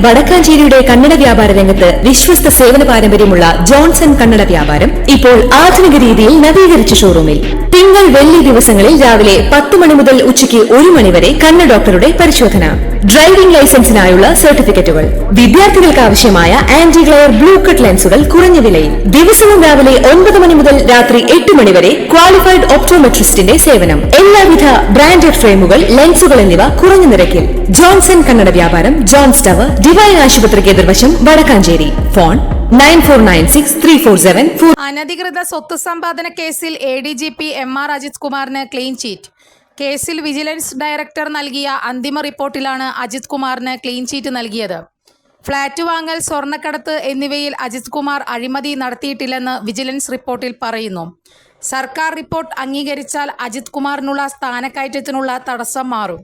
വടക്കാഞ്ചേരിയുടെ കന്നഡ വ്യാപാര രംഗത്ത് വിശ്വസ്ത സേവന പാരമ്പര്യമുള്ള ജോൺസൺ കന്നഡ വ്യാപാരം ഇപ്പോൾ ആധുനിക രീതിയിൽ നവീകരിച്ച ഷോറൂമിൽ തിങ്കൾ വെള്ളി ദിവസങ്ങളിൽ രാവിലെ 10 മണി മുതൽ ഉച്ചയ്ക്ക് 1 മണി വരെ കണ്ണ് ഡോക്ടറുടെ പരിശോധന, ഡ്രൈവിംഗ് ലൈസൻസിനായുള്ള സർട്ടിഫിക്കറ്റുകൾ, വിദ്യാർത്ഥികൾക്ക് ആവശ്യമായ ആന്റി ഗ്ലെയർ ബ്ലൂ കട്ട് ലെൻസുകൾ കുറഞ്ഞ വിലയിൽ, ദിവസവും രാവിലെ 9 മണി മുതൽ രാത്രി 8 മണി വരെ ക്വാളിഫൈഡ് ഒപ്റ്റോമെട്രിസ്റ്റിന്റെ സേവനം, എല്ലാവിധ ബ്രാൻഡഡ് ഫ്രെയിമുകൾ, ലെൻസുകൾ എന്നിവ കുറഞ്ഞ നിരക്കിൽ. ജോൺസൺ കന്നഡ വ്യാപാരം, ജോൺസ് ടവർ, ഡിവൈൻ ആശുപത്രിക്ക് എതിർവശം, വടക്കാഞ്ചേരി. ഫോൺ 94963474. അനധികൃത സ്വത്ത് സമ്പാദന കേസിൽ ADGP MR അജിത് കുമാറിന് ക്ലീൻ ചീറ്റ്. കേസിൽ വിജിലൻസ് ഡയറക്ടർ നൽകിയ അന്തിമ റിപ്പോർട്ടിലാണ് അജിത് കുമാറിന് ക്ലീൻ ചീറ്റ് നൽകിയത്. ഫ്ളാറ്റ് വാങ്ങൽ, സ്വർണ്ണക്കടത്ത് എന്നിവയിൽ അജിത് കുമാർ അഴിമതി നടത്തിയിട്ടില്ലെന്ന് വിജിലൻസ് റിപ്പോർട്ടിൽ പറയുന്നു. സർക്കാർ റിപ്പോർട്ട് അംഗീകരിച്ചാൽ അജിത് കുമാറിനുള്ള സ്ഥാനക്കയറ്റത്തിനുള്ള തടസ്സം മാറും.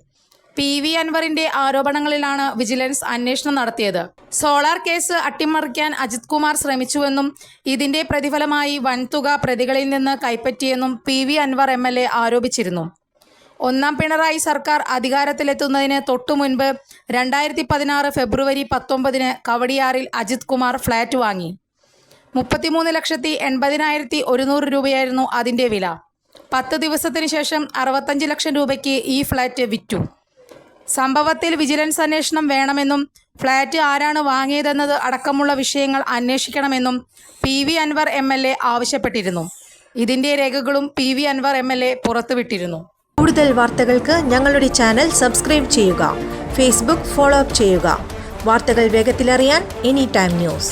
PV അൻവറിന്റെ ആരോപണങ്ങളിലാണ് വിജിലൻസ് അന്വേഷണം നടത്തിയത്. സോളാർ കേസ് അട്ടിമറിക്കാൻ അജിത് കുമാർ ശ്രമിച്ചുവെന്നും ഇതിന്റെ പ്രതിഫലമായി വൻതുക പ്രതികളിൽ നിന്ന് കൈപ്പറ്റിയെന്നും PV അൻവർ MLA ആരോപിച്ചിരുന്നു. ഒന്നാം പിണറായി സർക്കാർ അധികാരത്തിലെത്തുന്നതിന് തൊട്ടുമുൻപ് 2016 ഫെബ്രുവരി 19 കവടിയാറിൽ അജിത് കുമാർ ഫ്ളാറ്റ് വാങ്ങി. 33,80,100 രൂപയായിരുന്നു അതിന്റെ വില. 10 ദിവസത്തിന് ശേഷം 65 ലക്ഷം രൂപയ്ക്ക് ഈ ഫ്ളാറ്റ് വിറ്റു. സംഭവത്തിൽ വിജിലൻസ് അന്വേഷണം വേണമെന്നും ഫ്ളാറ്റ് ആരാണ് വാങ്ങിയതെന്നത് അടക്കമുള്ള വിഷയങ്ങൾ അന്വേഷിക്കണമെന്നും PV അൻവർ MLA ആവശ്യപ്പെട്ടിരുന്നു. ഇതിന്റെ രേഖകളും PV അൻവർ MLA പുറത്തുവിട്ടിരുന്നു. കൂടുതൽ വാർത്തകൾക്ക് ഞങ്ങളുടെ ചാനൽ സബ്സ്ക്രൈബ് ചെയ്യുക. ഫേസ്ബുക്ക് ഫോളോ അപ്പ് ചെയ്യുക. വാർത്തകൾ വേഗത്തിലറിയാൻ Anytime News.